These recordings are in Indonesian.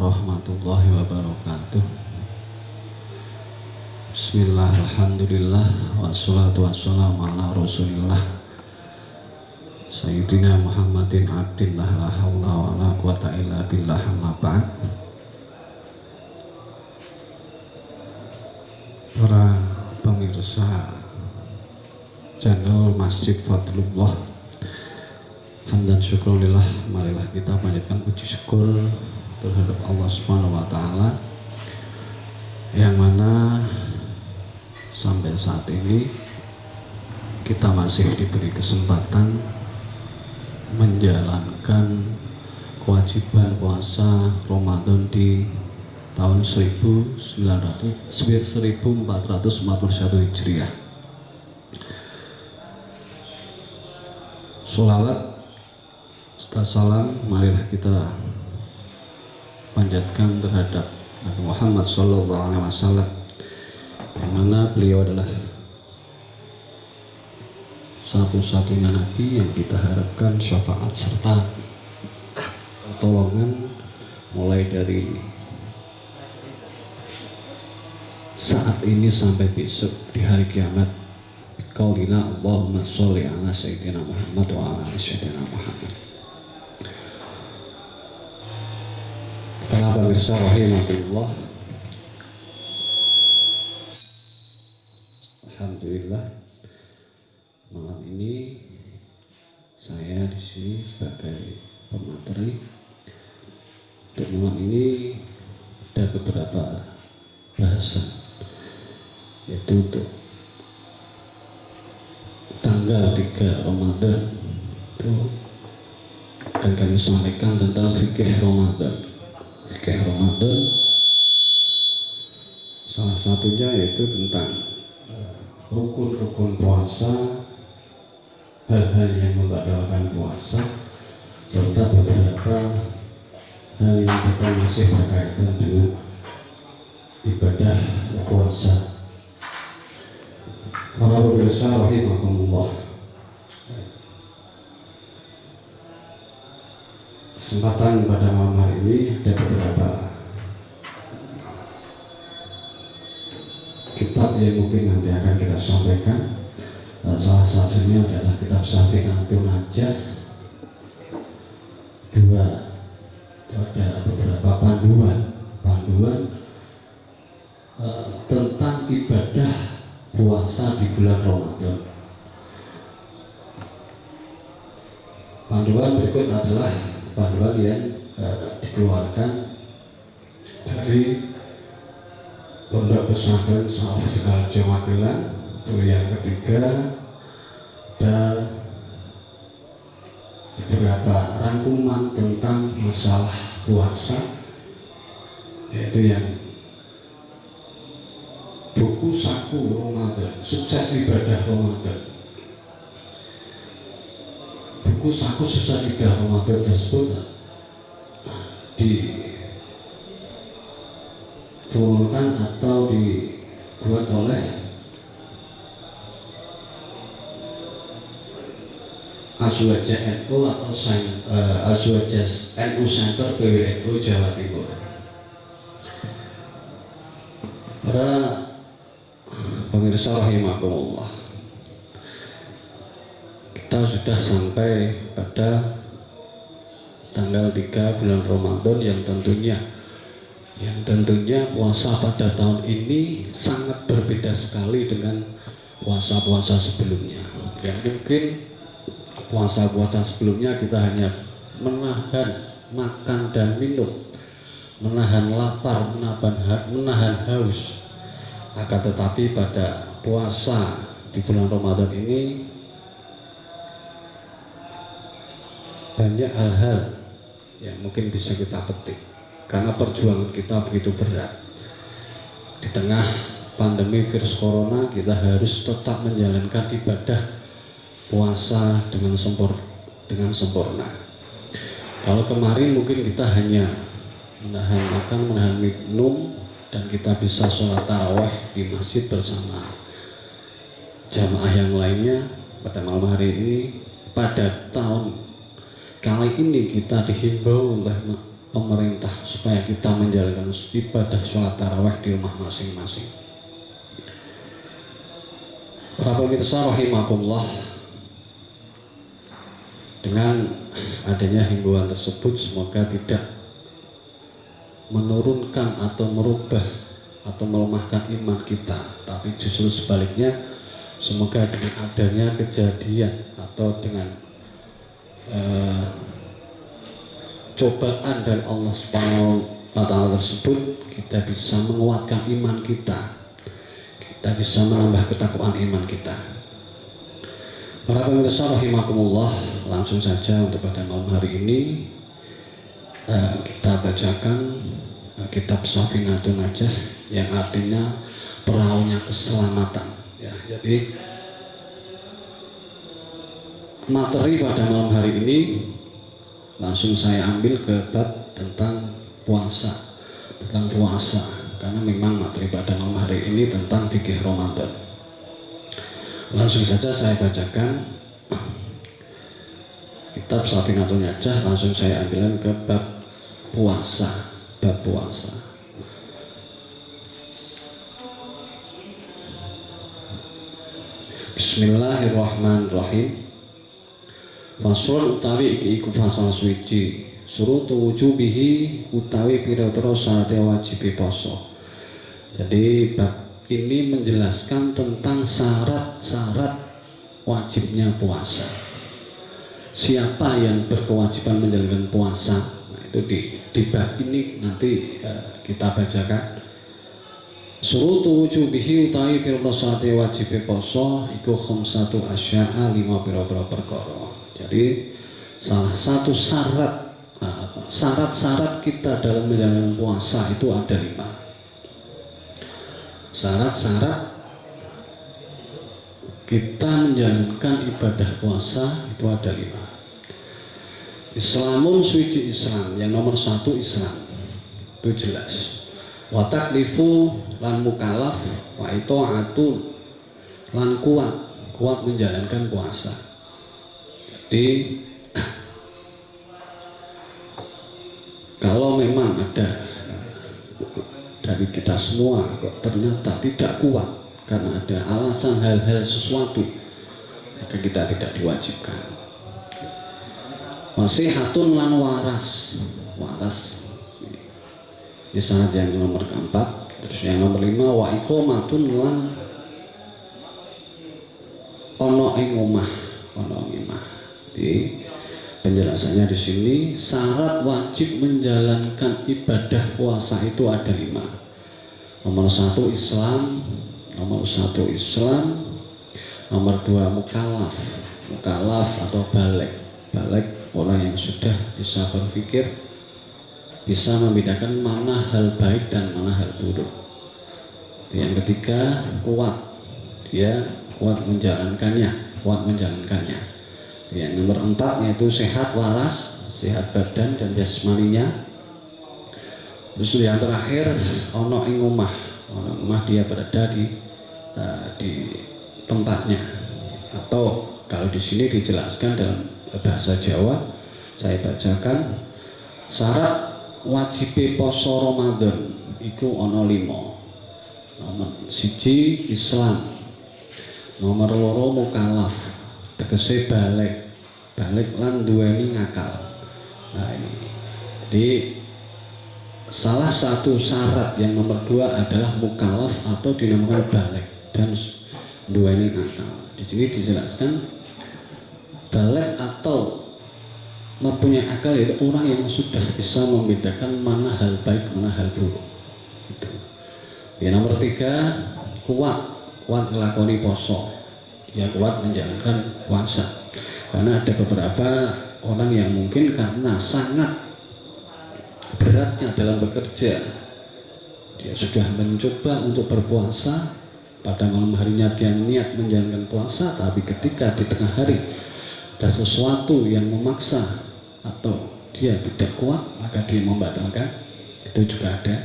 warahmatullahi wabarakatuh. Bismillah, alhamdulillah, wassalatu wassalamu ala rasulillah Sayyidina Muhammadin abdillah, la hawla wa la quwata illa billah, amma ba'd. Para pemirsa channel Masjid Fadlullah, hamdan syukurillah, marilah kita panjatkan puji syukur terhadap Allah Subhanahu wa taala yang mana sampai saat ini kita masih diberi kesempatan menjalankan kewajiban puasa Ramadan di tahun 1441 Hijriah. Sholawat serta salam marilah kita panjatkan terhadap Nabi Muhammad SAW, yang mana beliau adalah satu-satunya Nabi yang kita harapkan syafaat serta pertolongan mulai dari saat ini sampai besok di hari kiamat. Qaulina Allahumma sholli ala sayyidina Muhammad wa ala ali sayyidina Muhammad. Para pemirsa rahimakumullah, alhamdulillah malam ini saya di sini sebagai pemateri. Untuk malam ini ada beberapa bahasan, yaitu untuk tanggal 3 Ramadan itu akan kami sampaikan tentang fikih Ramadan. Fikih Ramadan salah satunya yaitu tentang rukun-rukun puasa, hal-hal yang membatalkan puasa, serta beberapa hal yang kita masih berkaitan dengan ibadah puasa. Para pemirsa rahimakumullah, kesempatan pada malam hari ini ada beberapa kitab yang mungkin nanti akan kita sampaikan. Salah satunya adalah kitab Syafi'atun Najah. Dua, ada beberapa panduan tentang ibadah puasa di bulan Ramadan. Panduan berikut adalah panduan yang dikeluarkan dari Pondok Pesantren Salaf Sidoarjo Magelang. Itu yang ketiga, dan beberapa rangkuman tentang masalah puasa, yaitu yang buku saku Ramadan, sukses ibadah Ramadan. Buku saku sukses ibadah Ramadan tersebut diturunkan atau dibuat oleh Azwajah NU atau Azwajah NU Center PWNU Jawa Timur. Para pemirsa rahimakumullah, kita sudah sampai pada tanggal 3 bulan Ramadan yang tentunya puasa pada tahun ini sangat berbeda sekali dengan puasa-puasa sebelumnya. Yang mungkin puasa-puasa sebelumnya kita hanya menahan makan dan minum, menahan lapar, menahan haus. Akan tetapi pada puasa di bulan Ramadan ini banyak hal-hal yang mungkin bisa kita petik, karena perjuangan kita begitu berat. Di tengah pandemi virus corona, kita harus tetap menjalankan ibadah puasa dengan sempurna. Kalau kemarin mungkin kita hanya menahan makan, menahan minum, dan kita bisa sholat tarawih di masjid bersama jamaah yang lainnya. Pada malam hari ini, pada tahun kali ini kita dihimbau oleh pemerintah supaya kita menjalankan ibadah sholat tarawih di rumah masing-masing. Para pemirsa rahimakumullah, dengan adanya himbauan tersebut semoga tidak menurunkan atau merubah atau melemahkan iman kita, tapi justru sebaliknya, semoga dengan adanya kejadian atau dengan cobaan dari Allah Subhanahu wa Ta'ala tersebut, kita bisa menguatkan iman kita, kita bisa menambah ketakwaan iman kita. Para pemirsa rahimakumullah, langsung saja untuk pada malam hari ini kita bacakan kitab Safinatun Najah yang artinya perahunya keselamatan. Ya, jadi materi pada malam hari ini langsung saya ambil ke bab tentang puasa, karena memang materi pada malam hari ini tentang fikih Ramadan. Langsung saja saya bacakan kitab Safinatun Najah, langsung saya ambilkan ke bab puasa. Bismillahirrahmanirrahim. Faslun utawi iki iku fasal suci surutu wujubihi utawi pira-pira syarat wajib poso. Jadi bab ini menjelaskan tentang syarat-syarat wajibnya puasa. Siapa yang berkewajiban menjalankan puasa? Nah, itu di bab ini nanti kita bacakan. Surutu wujubihi utawi pira-pira syarat wajib poso iku khamsatu asya'a, 5 pira-pira perkara. Jadi salah satu syarat-syarat kita dalam menjalankan puasa itu ada 5. Syarat-syarat kita menjalankan ibadah puasa itu ada 5. Islamun suci Islam, yang nomor 1 Islam, itu jelas. Wa taklifu lan mukallaf, wa itaatun lan kuat menjalankan puasa. Jadi kalau memang ada dari kita semua kok ternyata tidak kuat karena ada alasan hal-hal sesuatu, maka kita tidak diwajibkan. Wasihatun lan waras di syarat yang nomor 4. Terus yang nomor 5 wa iqamatun lan ono ing omah. Jadi penjelasannya di sini, syarat wajib menjalankan ibadah puasa itu ada 5. Nomor 1 Islam, nomor 2 mukallaf atau balik orang yang sudah bisa berpikir, bisa membedakan mana hal baik dan mana hal buruk. Yang ketiga dia kuat menjalankannya. Yang nomor 4 yaitu sehat waras, sehat badan dan jasmaninya. Terus yang terakhir ono ing omah dia berada di tempatnya, atau kalau di sini dijelaskan dalam bahasa Jawa, saya bacakan syarat wajib poso Ramadan iku ono 5. Nomor 1 Islam, nomor 2 mukallaf, tegese balik lan duweni ngakal. Nah ini, jadi salah satu syarat yang nomor 2 adalah mukallaf atau dinamakan balik dan duweni ngakal. Di sini dijelaskan balik atau mempunyai akal yaitu orang yang sudah bisa membedakan mana hal baik mana hal buruk. Gitu. Ya, nomor 3 kuat ngelakoni poso. Dia kuat menjalankan puasa. Karena ada beberapa orang yang mungkin karena sangat beratnya dalam bekerja, dia sudah mencoba untuk berpuasa, pada malam harinya dia niat menjalankan puasa, tapi ketika di tengah hari ada sesuatu yang memaksa atau dia tidak kuat, maka dia membatalkan. Itu juga ada.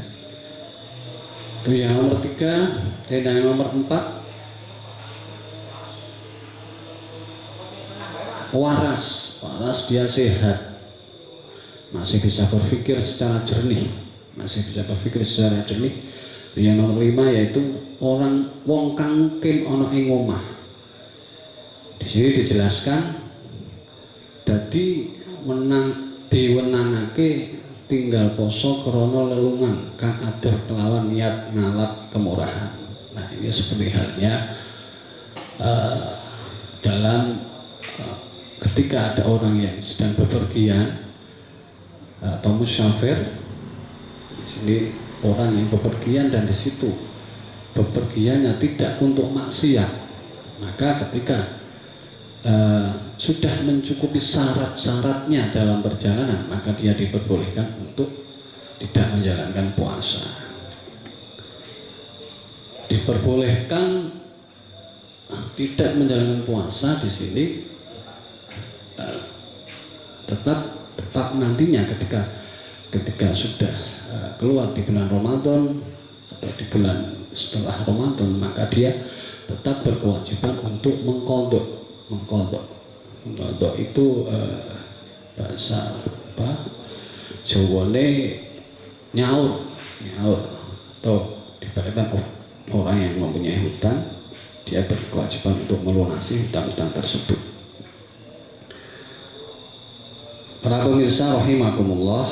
Itu yang nomor 3. Dan yang nomor 4 waras dia sehat masih bisa berpikir secara jernih, masih bisa berpikir secara jernih. Yang nomor 5 yaitu orang wong kang kim ana ing omah. Di sini dijelaskan dadi diwenangake tinggal poso krana lelungan kang adoh kelawan niat ngalap kemurahan. Nah, ini seperti halnya dalam ketika ada orang yang sedang bepergian atau musyafir. Di sini orang yang bepergian dan di situ bepergiannya tidak untuk maksiat, maka ketika sudah mencukupi syarat-syaratnya dalam perjalanan, maka dia diperbolehkan untuk tidak menjalankan puasa. Diperbolehkan tidak menjalankan puasa di sini tetap nantinya ketika sudah keluar di bulan Ramadan atau di bulan setelah Ramadan, maka dia tetap berkewajiban untuk mengqadha. Mengqadha itu bahasa Jawane nyaur atau dibaratkan orang yang mempunyai hutang, dia berkewajiban untuk melunasi hutang-hutang tersebut. Para pemirsa rahimakumullah,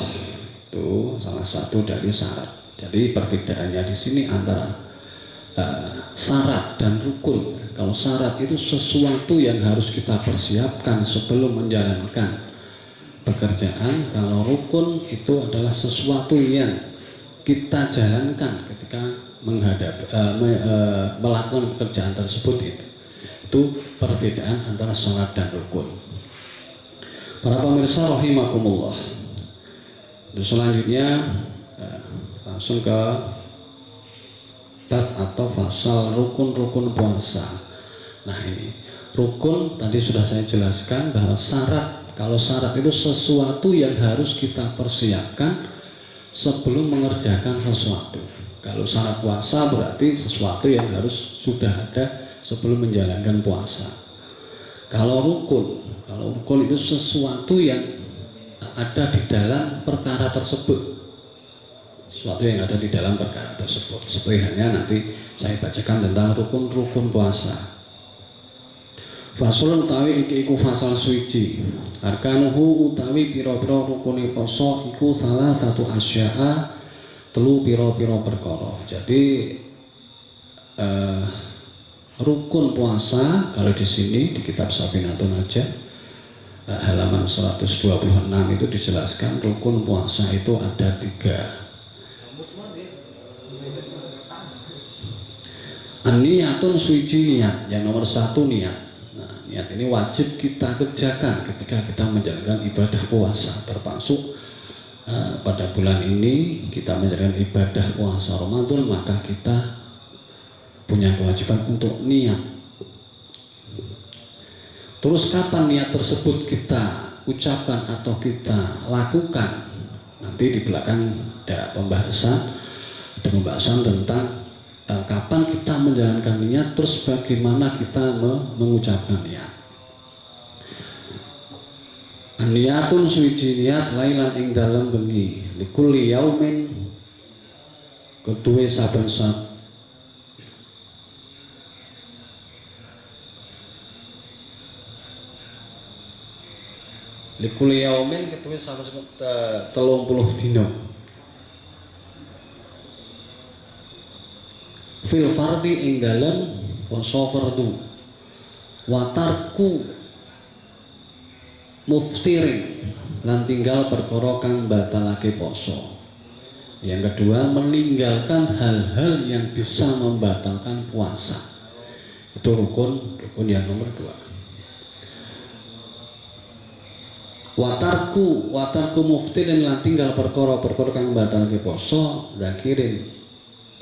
itu salah satu dari syarat. Jadi perbedaannya di sini antara syarat dan rukun. Kalau syarat itu sesuatu yang harus kita persiapkan sebelum menjalankan pekerjaan. Kalau rukun itu adalah sesuatu yang kita jalankan ketika melakukan pekerjaan tersebut. Itu perbedaan antara syarat dan rukun. Para pemirsa rahimakumullah, selanjutnya langsung ke bab atau pasal rukun-rukun puasa. Nah, ini rukun tadi sudah saya jelaskan bahwa syarat, kalau syarat itu sesuatu yang harus kita persiapkan sebelum mengerjakan sesuatu. Kalau syarat puasa berarti sesuatu yang harus sudah ada sebelum menjalankan puasa. Kalau rukun itu sesuatu yang ada di dalam perkara tersebut. Sesuatu yang ada di dalam perkara tersebut. Seperti halnya nanti saya bacakan tentang rukun-rukun puasa. Fasul utawi iki iku fasal suci. Arkanuhu utawi pira-pira rukune poso iku salah satu asya'a, telu pira-pira perkara. Jadi rukun puasa kalau di sini di kitab Safinatun Najah halaman 126 itu dijelaskan rukun puasa itu ada 3. An-niyatun suci niat, yang nomor 1 niat. Nah, niat ini wajib kita kerjakan ketika kita menjalankan ibadah puasa, termasuk pada bulan ini kita menjalankan ibadah puasa Ramadan, maka kita punya kewajiban untuk niat. Terus kapan niat tersebut kita ucapkan atau kita lakukan? Nanti di belakang ada pembahasan tentang kapan kita menjalankan niat, terus bagaimana kita mengucapkan niat. Niyatun suci niat lailan ing dalem bengi likulli yaumin ketuwe saben-saben likuli yaumin ketuwe sampai 30 dina fil fardi ing dalem poso fardu watarku muftirin lan tinggal perkara kang batalake poso. Yang kedua, meninggalkan hal-hal yang bisa membatalkan puasa. Itu rukun yang nomor 2. Watarku muftirin lan tinggal perkara kang batalake poso, zakirin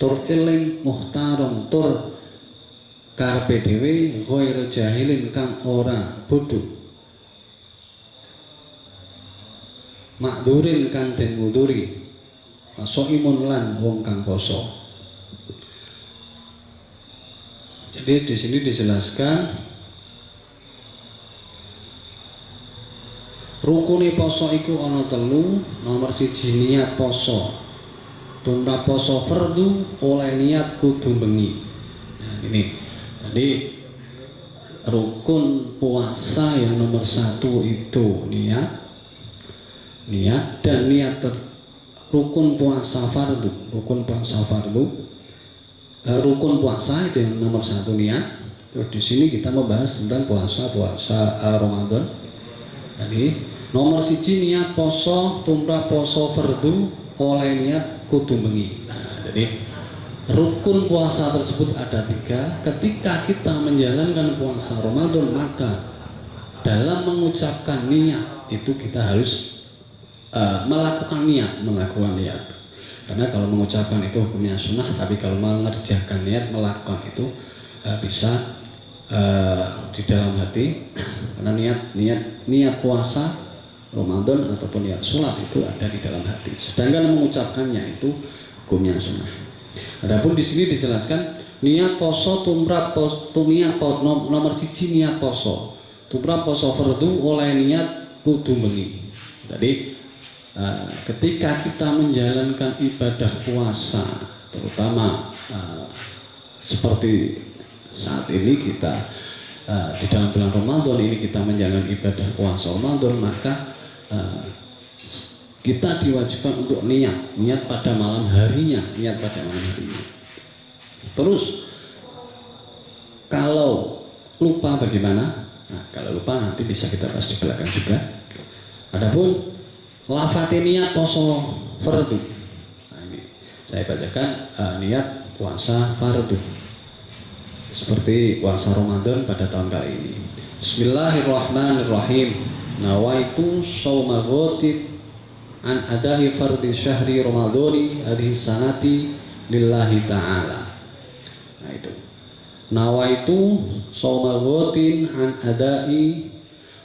tur eling muhtaron tur karepe dhewe ghairu jahilin kang ora bodho, makdurin kang den nguduri, soimun lan wong kang poso. Jadi di sini dijelaskan Rukune poso iku ana 3, nomor 1 niat poso. Tumrap poso fardu oleh niat kudu bengi. Nah ini. Jadi rukun puasa yang nomor 1 itu niat dan niat rukun puasa fardu. Rukun puasa itu yang nomor 1 niat. Terus di sini kita membahas tentang puasa Ramadan. Jadi nomor 1 niat poso, tumrap poso fardu oleh niat kudu bengi. Nah, jadi rukun puasa tersebut ada 3. Ketika kita menjalankan puasa Ramadan, maka dalam mengucapkan niat itu kita harus melakukan niat. Karena kalau mengucapkan itu hukumnya sunnah, tapi kalau mengerjakan niat, melakukan itu bisa di dalam hati. Karena niat puasa Ramadan ataupun niat sholat itu ada di dalam hati. Sedangkan mengucapkannya itu hukumnya sunnah. Adapun di sini dijelaskan niat poso tumrap nomor 1 niat poso. Tumrap poso fardu oleh niat kudu bengi. Jadi ketika kita menjalankan ibadah puasa, terutama seperti saat ini kita di dalam bulan Ramadan ini kita menjalankan ibadah puasa Ramadan, maka kita diwajibkan untuk niat pada malam harinya, Terus kalau lupa bagaimana? Nah, kalau lupa nanti bisa kita bahas di belakang juga. Adapun lafate niat poso fardu. Nah, ini saya bacakan niat puasa fardu. Seperti puasa Ramadan pada tahun kali ini. Bismillahirrahmanirrahim. Nawaitu shauma ghadin an adahi fardhi syahri ramadhani hadhihi sanati lillahi ta'ala. Nah itu. Nawaitu shauma ghadin an adahi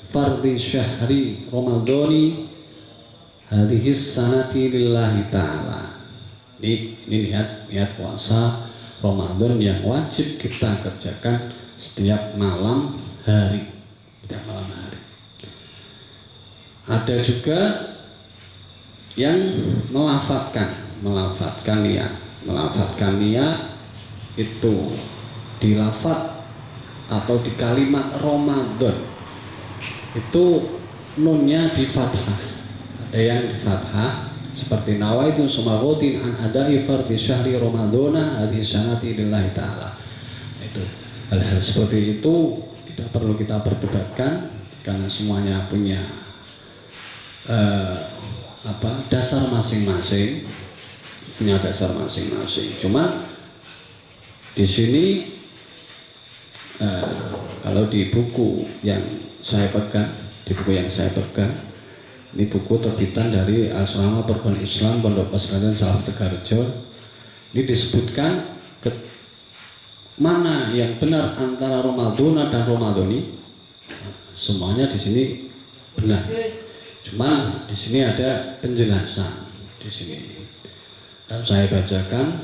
fardhi syahri ramadhani hadhihi sanati lillahi ta'ala. Ini niat puasa Ramadan yang wajib kita kerjakan setiap malam hari. Ada juga yang melafatkan niat itu di lafaz atau di kalimat Ramadan itu nunnya di fathah. Ada yang di fathah seperti nawaitu sumaghotin an adai fardhi syahri ramadhana hadhihi sanati lillahi ta'ala. Itu hal-hal seperti itu tidak perlu kita perdebatkan karena semuanya punya dasar masing-masing, Cuman di sini kalau di buku yang saya pegang, ini buku terbitan dari Asrama Perguruan Islam Pondok Pesantren Salaf Tegarrejo. Ini disebutkan mana yang benar antara Ramadhana dan Ramadhani. Semuanya di sini benar. Cuman di sini ada penjelasan. Di sini saya bacakan.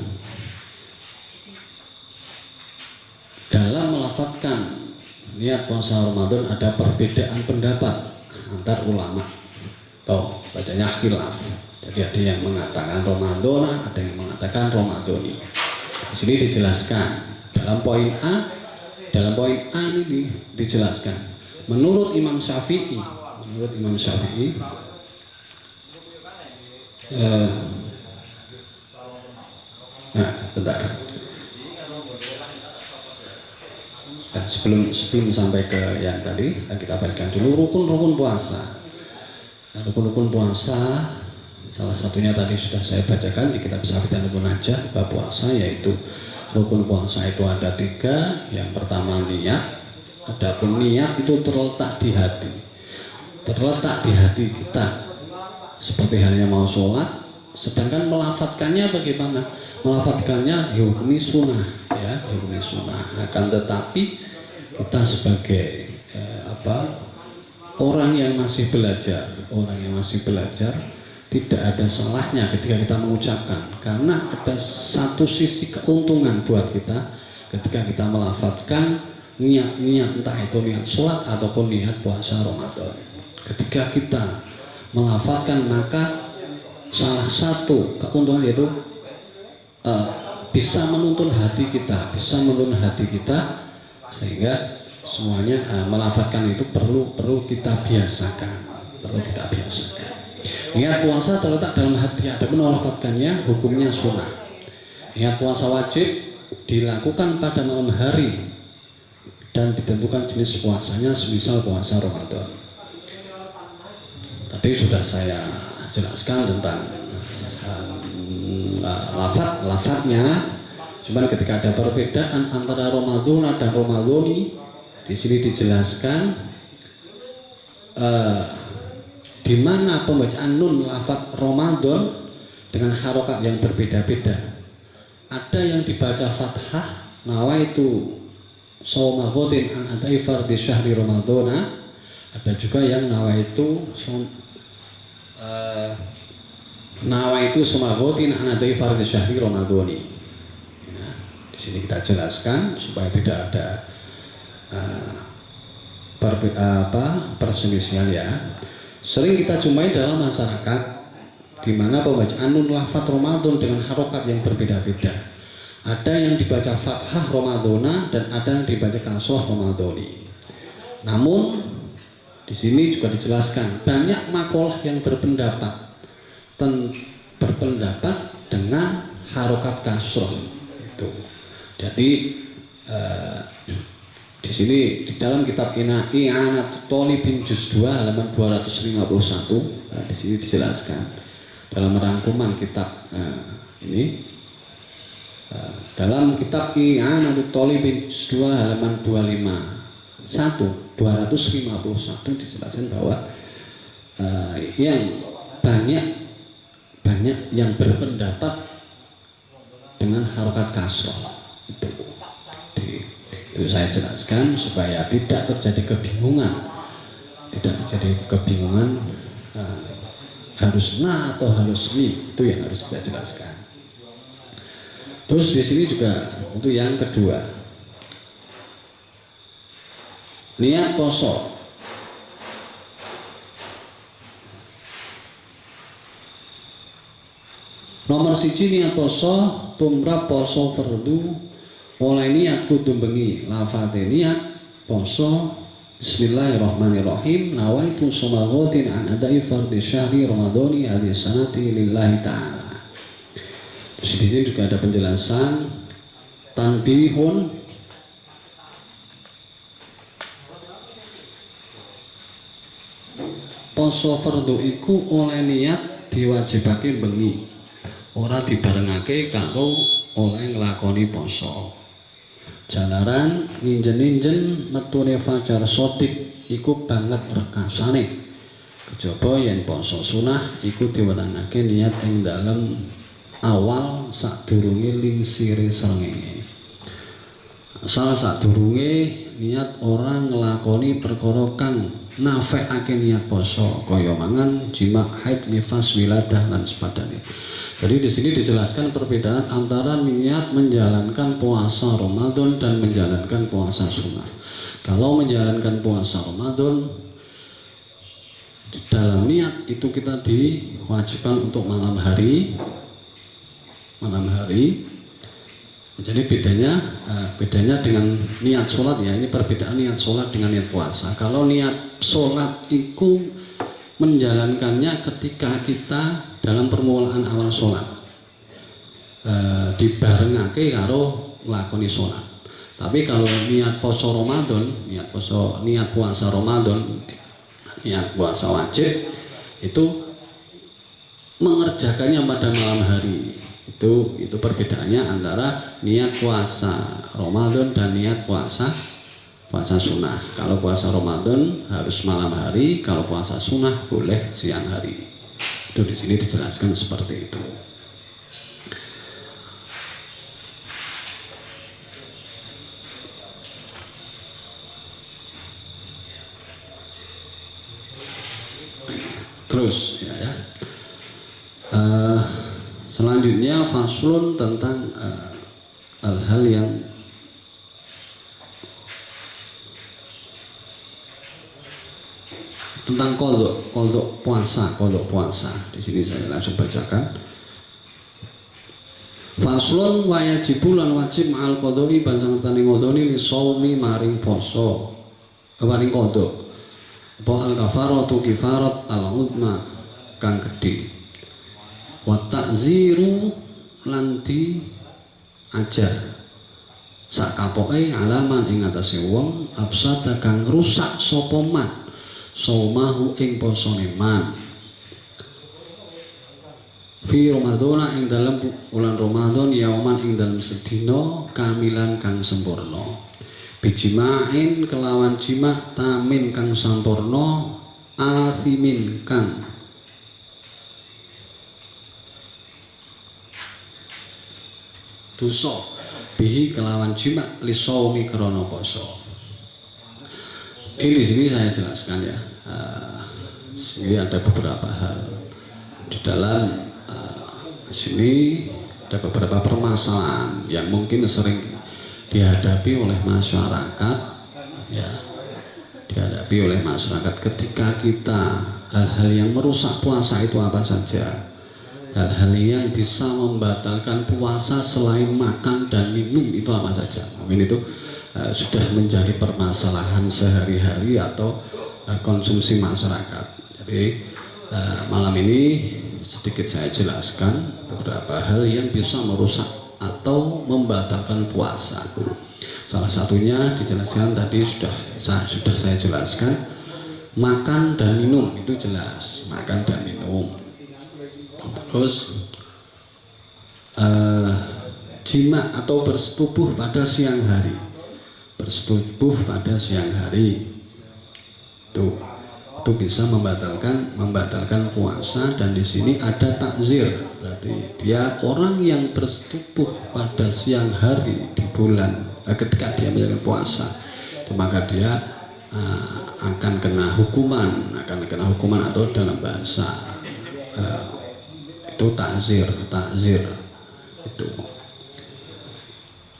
Dalam melafadzkan niat puasa Ramadan ada perbedaan pendapat antar ulama. Bacanya khilaf. Jadi ada yang mengatakan Ramadhana, ada yang mengatakan Ramadhani. Di sini dijelaskan dalam poin A ini dijelaskan. Menurut Imam Syafi'i, bentar. Nah, sebelum sampai ke yang tadi, kita bacakan dulu rukun puasa. Nah, rukun puasa salah satunya tadi sudah saya bacakan di kitab Sabitan Munajah bab puasa, yaitu rukun puasa itu ada 3. Yang pertama niat. Adapun niat itu terletak di hati kita, seperti halnya mau sholat. Sedangkan melafatkannya bagaimana? Melafatkannya dihukumi sunnah, dihukumi sunnah. Akan tetapi kita sebagai orang yang masih belajar, tidak ada salahnya ketika kita mengucapkan, karena ada satu sisi keuntungan buat kita ketika kita melafatkan niat entah itu niat sholat ataupun niat puasa Ramadan. Ketika kita melafadzkan, maka salah satu keuntungan yaitu bisa menuntun hati kita, sehingga semuanya melafadzkan itu perlu kita biasakan, Ingat, puasa terletak dalam hati, adapun melafadzkannya hukumnya sunnah. Ingat, puasa wajib dilakukan pada malam hari dan ditentukan jenis puasanya, semisal puasa Ramadan. Tadi sudah saya jelaskan tentang lafadznya. Cuman ketika ada perbedaan antara Ramadan dan Ramadhani, di sini dijelaskan di mana pembacaan nun lafadz Ramadan dengan harokat yang berbeda-beda. Ada yang dibaca fathah, nawaitu shauma ghadin an adai fardhi syahri ramadhana. Ada juga yang nawaitu shauma ghadin an adai fardhi syahri ramadhani. Nah, di sini kita jelaskan supaya tidak ada perselisihan ya. Sering kita jumpai dalam masyarakat di mana pembacaan nun lafadz Ramadan dengan harokat yang berbeda-beda. Ada yang dibaca fathah Ramadhana dan ada yang dibaca kasroh Ramadhani. Namun di sini juga dijelaskan banyak makalah yang berpendapat dengan harokat kasroh itu. Jadi di sini di dalam kitab I'anatut Thalibin juz 2 halaman 251, di sini dijelaskan dalam rangkuman kitab ini, dalam kitab I'anatut Thalibin juz 2 halaman 251 dijelaskan bahwa yang banyak yang berpendapat dengan harokat kasroh itu saya jelaskan supaya tidak terjadi kebingungan, harus na atau harus ni, itu yang harus kita jelaskan. Terus di sini juga untuk yang kedua, niat poso. Nomor 1 niat poso tumrap poso fardu. Mulai niat kudu bengi, lafate niat poso bismillahirrahmanirrahim, nawaitu shauma ghadin an adai fardhi syahri ramadhani hadhihi sanati lillahi ta'ala. Di sini juga ada penjelasan tanbihun poso fardu iku oleh niat diwajibake bengi, ora dibarengake karo oleh nglakoni poso. Jalaran ninjen-ninjen metune fajar sodik iku banget rekasane. Kejaba yen poso sunah iku diwenangake niat ing dalem awal sadurunge lingsire srengenge. Asal sadurunge niat orang nglakoni perkara kang nafekake niat poso, kaya mangan, jima, haid, nifas, wiladah lan sepadane. Jadi di sini dijelaskan perbedaan antara niat menjalankan puasa Ramadan dan menjalankan puasa sunnah. Kalau menjalankan puasa Ramadan, di dalam niat itu kita diwajibkan untuk malam hari. Jadi bedanya dengan niat sholat ya. Ini perbedaan niat sholat dengan niat puasa. Kalau niat sholat itu menjalankannya ketika kita dalam permulaan awal sholat, dibarengake karo nglakoni sholat. Tapi kalau niat puasa Ramadan, niat puasa Ramadan, niat puasa wajib itu mengerjakannya pada malam hari. Itu perbedaannya antara niat puasa Ramadan dan niat puasa sunnah. Kalau puasa Ramadan harus malam hari, kalau puasa sunnah boleh siang hari. Itu di sini dijelaskan seperti itu. Terus ya. Selanjutnya faslun tentang hal-hal yang tentang kodok puasa. Di sini saya langsung bacakan. Faslun wa yajibu lan wajib ma'al qodoi bansangertane ngodoni li shaumi maring poso. Maring kodok. Apa al kafaratu kifarat al uzma kang gedhe. Wa ta'ziru lan di ajar sak kapoke alaman ing atase wong afsada kang rusak sapa man saumahu ing posone man fi Ramadhana ing dalem bulan Ramadan yauman ing dalem sedina kamilan kang sempurna bijimain kelawan jima tamin kang sampurna asimin kang dosa bihi kelawan jima li shaumi krana poso. Ini di sini saya jelaskan ya. Sini ada beberapa hal di dalam sini ada beberapa permasalahan yang mungkin sering dihadapi oleh masyarakat ya, dihadapi oleh masyarakat ketika kita hal-hal yang merusak puasa itu apa saja. Hal-hal yang bisa membatalkan puasa selain makan dan minum itu apa saja. Mungkin itu sudah menjadi permasalahan sehari-hari atau konsumsi masyarakat. Jadi malam ini sedikit saya jelaskan beberapa hal yang bisa merusak atau membatalkan puasa. Salah satunya dijelaskan tadi sudah saya jelaskan, makan dan minum itu jelas, makan dan minum. Terus jima atau bersetubuh pada siang hari, itu bisa membatalkan puasa. Dan di sini ada takzir, berarti dia orang yang bersetubuh pada siang hari di bulan ketika dia menjalankan puasa, itu maka dia akan kena hukuman atau dalam bahasa itu takzir itu.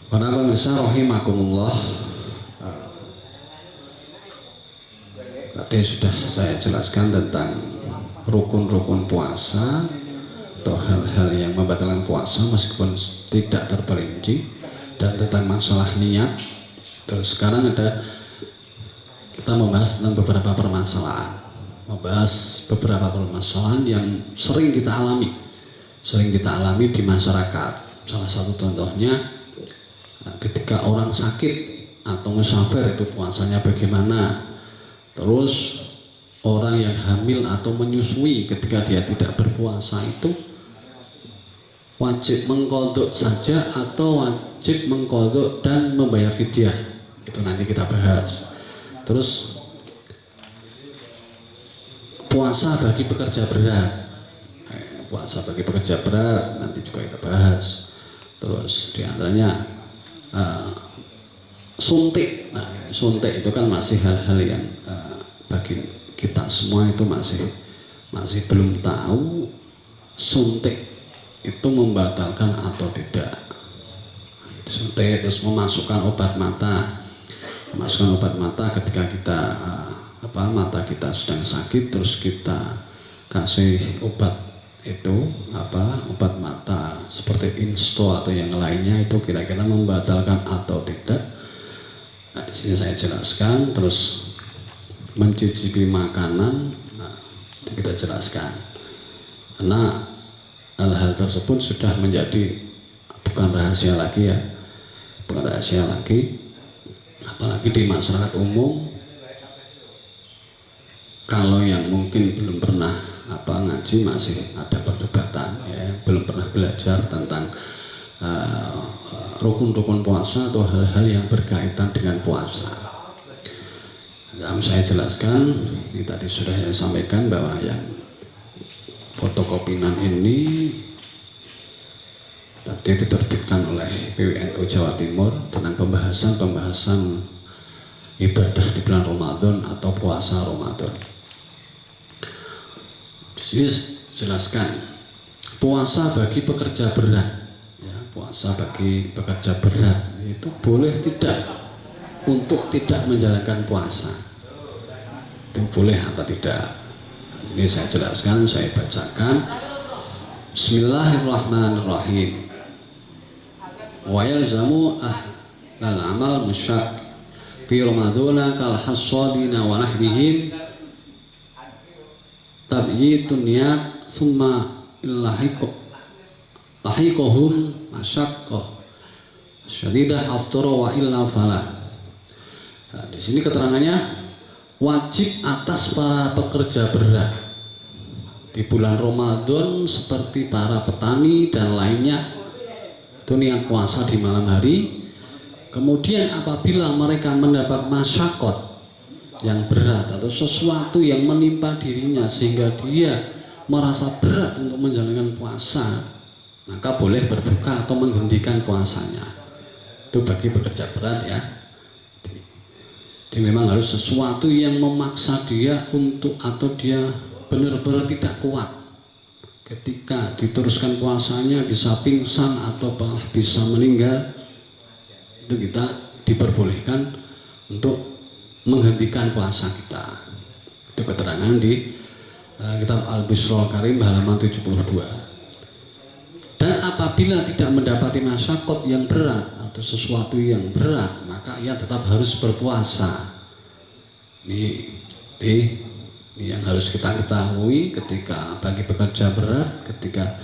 Para pemirsa rahimakumullah, tadi sudah saya jelaskan tentang rukun-rukun puasa atau hal-hal yang membatalkan puasa meskipun tidak terperinci, dan tentang masalah niat. Terus sekarang kita membahas tentang beberapa permasalahan yang sering kita alami di masyarakat. Salah satu contohnya ketika orang sakit atau musafir itu puasanya bagaimana. Terus orang yang hamil atau menyusui ketika dia tidak berpuasa itu wajib mengqadha saja atau wajib mengqadha dan membayar fidyah. Itu nanti kita bahas. Terus puasa bagi pekerja berat. Nanti juga kita bahas. Terus diantaranya suntik. Nah, suntik itu kan masih hal-hal yang bagi kita semua itu masih belum tahu suntik itu membatalkan atau tidak. Suntik terus memasukkan obat mata ketika kita mata kita sedang sakit, terus kita kasih obat mata seperti insto atau yang lainnya, itu kira-kira membatalkan atau tidak. Nah, di sini saya jelaskan. Terus mencicipi makanan, kita jelaskan, karena hal-hal tersebut sudah menjadi bukan rahasia lagi, apalagi di masyarakat umum. Kalau yang mungkin belum pernah ngaji masih ada perdebatan ya, belum pernah belajar tentang rukun-rukun puasa atau hal-hal yang berkaitan dengan puasa. Yang saya jelaskan, ini tadi sudah saya sampaikan bahwa yang fotokopian ini tadi diterbitkan oleh PWNU Jawa Timur tentang pembahasan ibadah di bulan Ramadan atau puasa Ramadan. Di sini jelaskan puasa bagi pekerja berat, ya, puasa bagi pekerja berat itu boleh tidak untuk tidak menjalankan puasa. itu boleh apa tidak. Ini saya jelaskan, saya bacakan. Bismillahirrahmanirrahim. Wa yalzamu ahlal amal musyak fi ramadhana kal hasadina wa nahbihim tabyitun niyat summa lahiqahum masyaqqah syadidah aftara wa illa falah. Nah, di sini keterangannya wajib atas para pekerja berat di bulan Ramadan seperti para petani dan lainnya itu niat puasa di malam hari. Kemudian apabila mereka mendapat masyakot yang berat atau sesuatu yang menimpa dirinya sehingga dia merasa berat untuk menjalankan puasa, maka boleh berbuka atau menghentikan puasanya. Itu bagi pekerja berat ya. Jadi memang harus sesuatu yang memaksa dia untuk, atau dia benar-benar tidak kuat. Ketika diteruskan puasanya bisa pingsan atau bahkan bisa meninggal, itu kita diperbolehkan untuk menghentikan puasa kita. Itu keterangan di kitab Al-Bisrul Karim halaman 72. Dan apabila tidak mendapati masyakot yang berat atau sesuatu yang berat, maka ia tetap harus berpuasa. Ini yang harus kita ketahui ketika bagi pekerja berat, ketika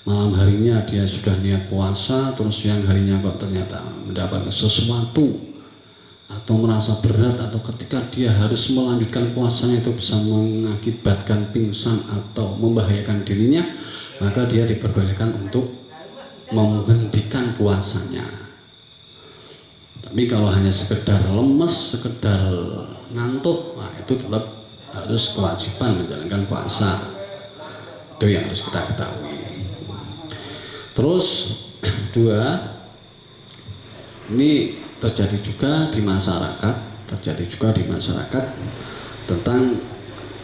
malam harinya dia sudah niat puasa, terus siang harinya kok ternyata mendapat sesuatu atau merasa berat, atau ketika dia harus melanjutkan puasanya itu bisa mengakibatkan pingsan atau membahayakan dirinya, maka dia diperbolehkan untuk menghentikan puasanya. Tapi kalau hanya sekedar lemes, sekedar ngantuk, nah itu tetap harus kewajiban menjalankan puasa. Itu yang harus kita ketahui. Terus dua, ini terjadi juga di masyarakat tentang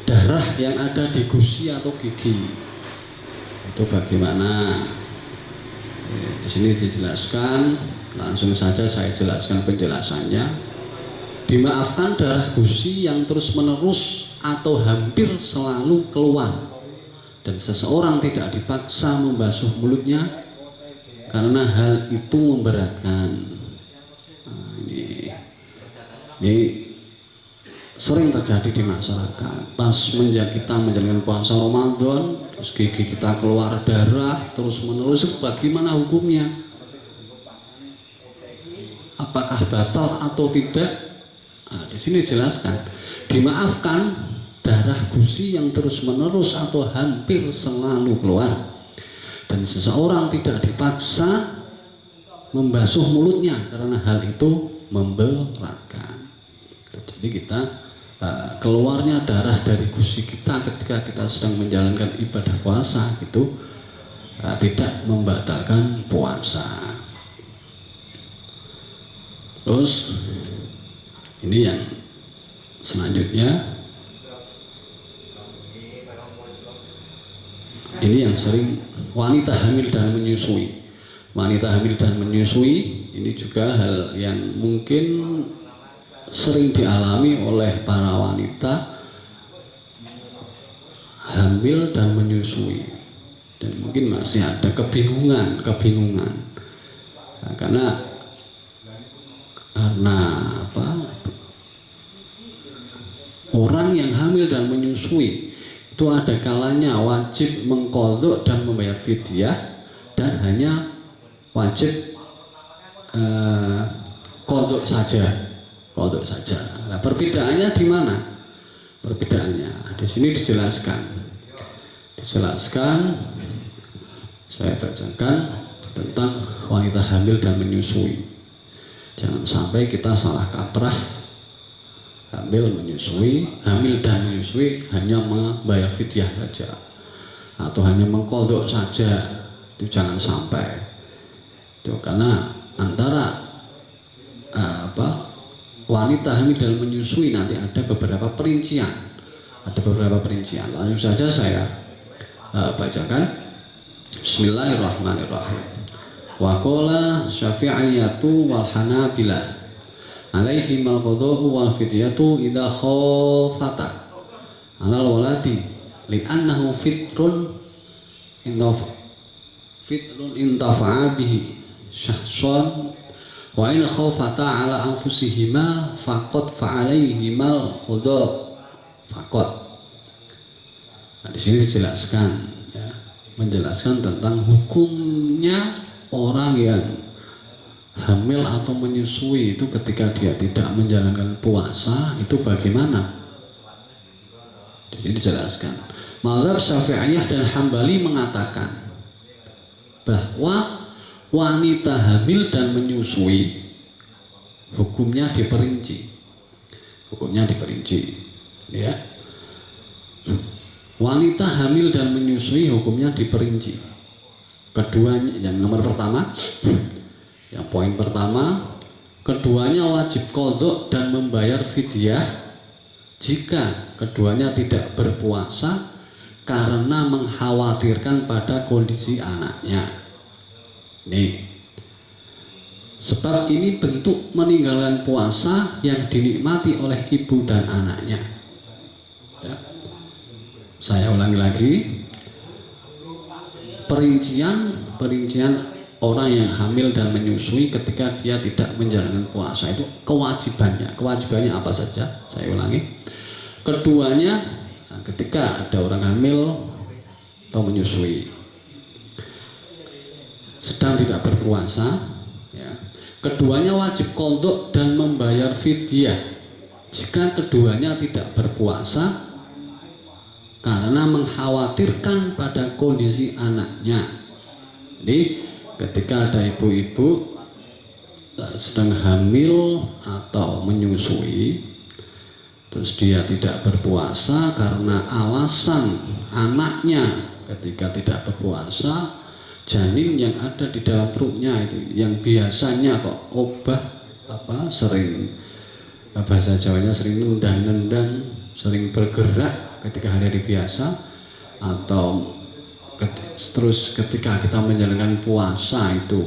darah yang ada di gusi atau gigi. Itu bagaimana? Di sini dijelaskan, langsung saja saya jelaskan penjelasannya. Dimaafkan darah gusi yang terus-menerus atau hampir selalu keluar, dan seseorang tidak dipaksa membasuh mulutnya karena hal itu memberatkan. Ini sering terjadi di masyarakat. Pas kita menjalankan puasa Ramadan, terus gigi kita keluar darah terus menerus, bagaimana hukumnya? Apakah batal atau tidak? Nah, di sini jelaskan, dimaafkan darah gusi yang terus menerus atau hampir selalu keluar, dan seseorang tidak dipaksa membasuh mulutnya karena hal itu memberatkan. Jadi kita keluarnya darah dari gusi kita ketika kita sedang menjalankan ibadah puasa itu tidak membatalkan puasa. Terus ini yang selanjutnya, ini yang sering wanita hamil dan menyusui. Wanita hamil dan menyusui ini juga hal yang mungkin sering dialami oleh para wanita hamil dan menyusui, dan mungkin masih ada kebingungan karena apa, orang yang hamil dan menyusui itu ada kalanya wajib mengqadha dan membayar fidyah, dan hanya wajib qadha saja. Nah, perbedaannya di mana? Perbedaannya di sini dijelaskan. Saya bacakan tentang wanita hamil dan menyusui. Jangan sampai kita salah kaprah, hamil dan menyusui hanya membayar fidyah saja atau hanya mengqadha saja. Itu jangan sampai. Itu karena antara wanita hamil dan menyusui nanti ada beberapa perincian. Langsung saja saya bacakan. Bismillahirrahmanirrahim. Wa qala Syafi'iyatu wal Hanabilah alaihim al-qada'u wal fidyatu idza khafata alal waladi li'annahu fitrun intafa'a bihi syahson wa in khawfata ala anfusihima faqad fa'alaihimal qada faqad. Nah, di sini dijelaskan ya, menjelaskan tentang hukumnya orang yang hamil atau menyusui itu ketika dia tidak menjalankan puasa itu bagaimana? Di sini dijelaskan. Mazhab Syafi'iyah dan Hambali mengatakan bahwa wanita hamil dan menyusui hukumnya diperinci. Hukumnya diperinci, ya. Wanita hamil dan menyusui hukumnya diperinci. Keduanya, yang nomor pertama, yang poin pertama, keduanya wajib qadha dan membayar fidyah jika keduanya tidak berpuasa karena mengkhawatirkan pada kondisi anaknya. Nih, sebab ini bentuk meninggalkan puasa yang dinikmati oleh ibu dan anaknya. Ya. Saya ulangi lagi, perincian orang yang hamil dan menyusui ketika dia tidak menjalankan puasa itu kewajibannya apa saja? Saya ulangi, keduanya ketika ada orang hamil atau menyusui sedang tidak berpuasa, ya, keduanya wajib qadha dan membayar fidyah jika keduanya tidak berpuasa karena mengkhawatirkan pada kondisi anaknya. Jadi ketika ada ibu-ibu sedang hamil atau menyusui, terus dia tidak berpuasa karena alasan anaknya ketika tidak berpuasa, janin yang ada di dalam perutnya itu yang biasanya kok sering, bahasa Jawanya sering nendang-nendang, sering bergerak ketika hari-hari biasa, atau terus ketika kita menjalankan puasa itu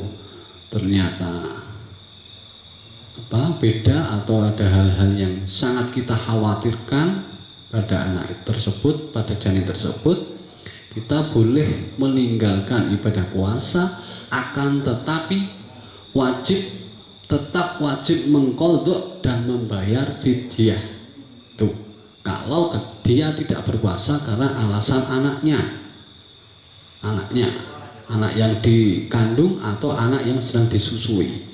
ternyata beda atau ada hal-hal yang sangat kita khawatirkan pada anak tersebut, pada janin tersebut, kita boleh meninggalkan ibadah puasa, akan tetapi tetap wajib mengqadha dan membayar fidyah. Tuh, kalau dia tidak berpuasa karena alasan anaknya, anak yang dikandung atau anak yang sedang disusui.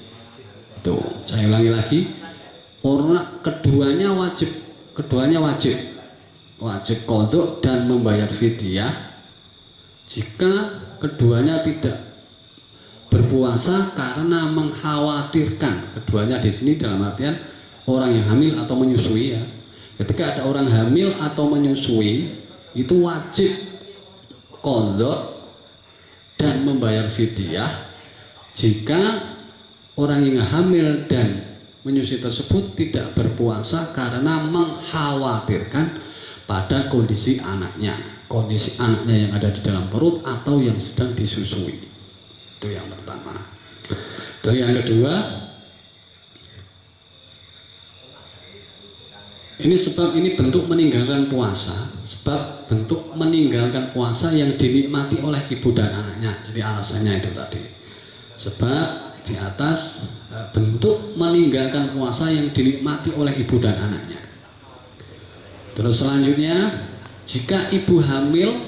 Tuh, saya ulangi lagi, keduanya wajib qadha dan membayar fidyah jika keduanya tidak berpuasa karena mengkhawatirkan. Keduanya di sini dalam artian orang yang hamil atau menyusui, ya. Ketika ada orang hamil atau menyusui itu wajib qadha dan membayar fidyah jika orang yang hamil dan menyusui tersebut tidak berpuasa karena mengkhawatirkan pada kondisi anaknya yang ada di dalam perut atau yang sedang disusui. Itu yang pertama. Dan yang kedua, ini bentuk meninggalkan puasa, sebab bentuk meninggalkan puasa yang dinikmati oleh ibu dan anaknya. Jadi alasannya itu tadi, sebab di atas bentuk meninggalkan puasa yang dinikmati oleh ibu dan anaknya. Terus selanjutnya, jika ibu hamil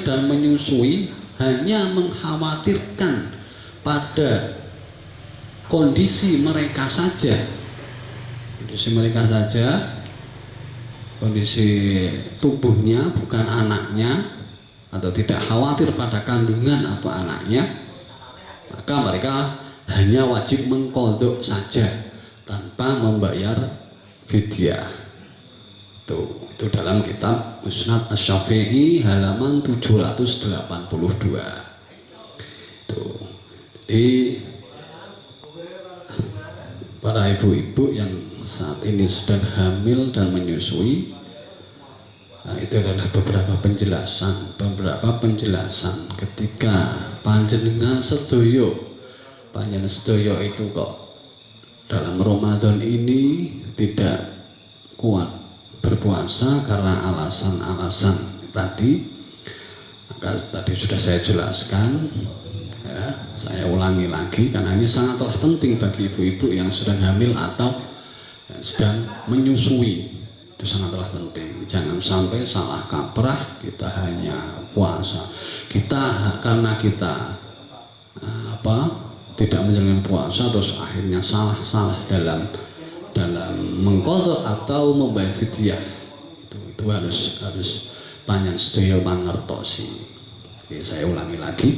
dan menyusui hanya mengkhawatirkan pada kondisi mereka saja, kondisi tubuhnya, bukan anaknya, atau tidak khawatir pada kandungan atau anaknya, maka mereka hanya wajib mengqadha saja tanpa membayar fidyah. Itu dalam kitab Musnad Asy-Syafi'i halaman 782. Jadi para ibu-ibu yang saat ini sedang hamil dan menyusui, itu adalah beberapa penjelasan ketika panjenengan sedaya itu kok dalam Ramadan ini tidak kuat berpuasa karena alasan-alasan tadi, maka tadi sudah saya jelaskan, ya, saya ulangi lagi karena ini sangatlah penting bagi ibu-ibu yang sedang hamil atau yang sedang menyusui. Itu sangatlah penting. Jangan sampai salah kaprah, kita hanya puasa. Karena kita tidak menjalankan puasa terus akhirnya salah dalam mengqadha atau membayar fidyah. Itu harus panjang sedaya mangertosi. Oke, saya ulangi lagi.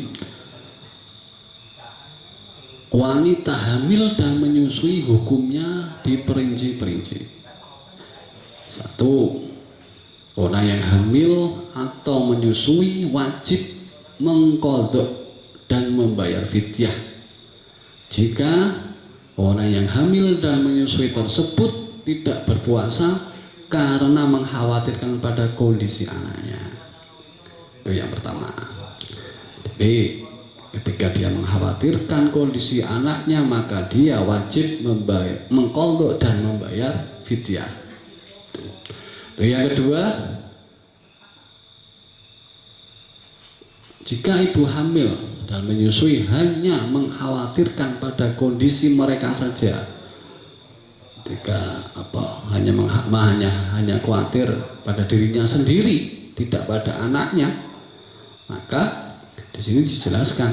Wanita hamil dan menyusui hukumnya diperinci-perinci. Satu, orang yang hamil atau menyusui wajib mengqadha dan membayar fidyah. Jika orang yang hamil dan menyusui tersebut tidak berpuasa karena mengkhawatirkan pada kondisi anaknya. Itu yang pertama. Jadi ketika dia mengkhawatirkan kondisi anaknya, maka dia wajib mengqadha dan membayar fidyah. Yang kedua, jika ibu hamil dan menyusui hanya mengkhawatirkan pada kondisi mereka saja, ketika hanya khawatir pada dirinya sendiri, tidak pada anaknya, maka di sini dijelaskan,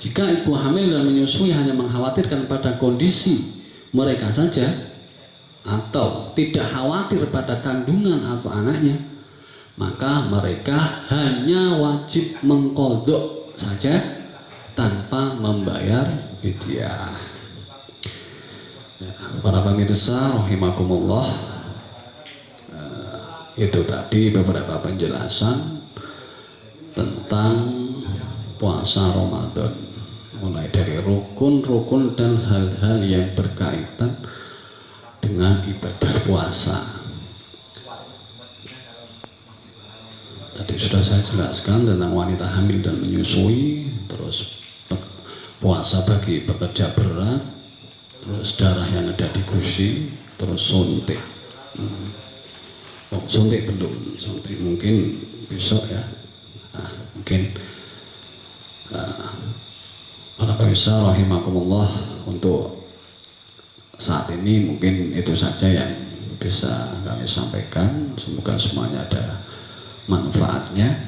jika ibu hamil dan menyusui hanya mengkhawatirkan pada kondisi mereka saja atau tidak khawatir pada kandungan atau anaknya, maka mereka hanya wajib mengqadha saja tanpa membayar fidyah. Ya, para pemirsa rahimakumullah, itu tadi beberapa penjelasan tentang puasa Ramadan, mulai dari rukun-rukun dan hal-hal yang berkaitan dengan ibadah puasa. Tadi sudah saya jelaskan tentang wanita hamil dan menyusui, terus puasa bagi pekerja berat, terus darah yang ada di gusi, terus suntik. Suntik belum, suntik mungkin besok ya. Mungkin para pemirsa rahimakumullah, untuk saat ini mungkin itu saja yang bisa kami sampaikan. Semoga semuanya ada manfaatnya,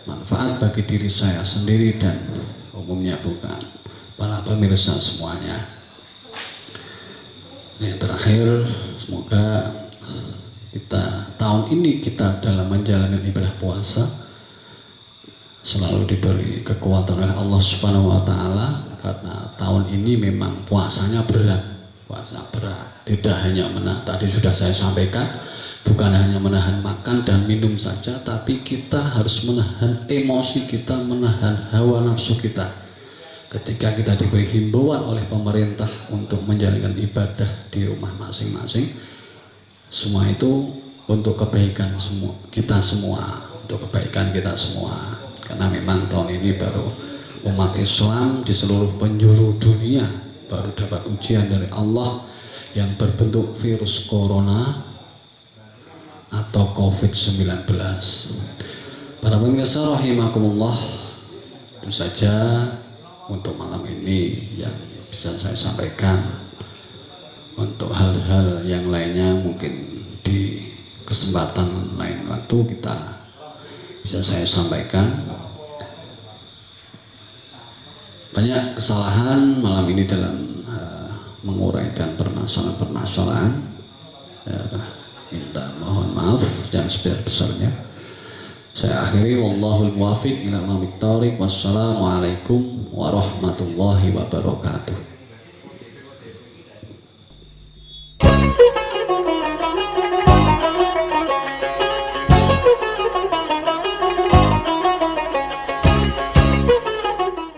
manfaat bagi diri saya sendiri dan umumnya bukan para pemirsa semuanya. Yang terakhir, semoga tahun ini kita dalam menjalani ibadah puasa selalu diberi kekuatan oleh Allah Subhanahu wa taala, karena tahun ini memang puasanya berat. Puasa berat, tidak hanya tadi sudah saya sampaikan, bukan hanya menahan makan dan minum saja, tapi kita harus menahan emosi kita, menahan hawa nafsu kita. Ketika kita diberi himbauan oleh pemerintah untuk menjalankan ibadah di rumah masing-masing, semua itu untuk kebaikan kita semua, untuk kebaikan kita semua. Karena memang tahun ini baru umat Islam di seluruh penjuru dunia baru dapat ujian dari Allah yang berbentuk virus corona atau COVID-19. Para pemirsa rahimakumullah, itu saja untuk malam ini yang bisa saya sampaikan. Untuk hal-hal yang lainnya mungkin di kesempatan lain waktu kita bisa saya sampaikan. Banyak kesalahan malam ini dalam menguraikan permasalahan-permasalahan. Minta mohon maaf yang sebesar-besarnya. Saya akhiri, wallahul muwaffiq ila aqwamit thoriq. Wassalamualaikum warahmatullahi wabarakatuh.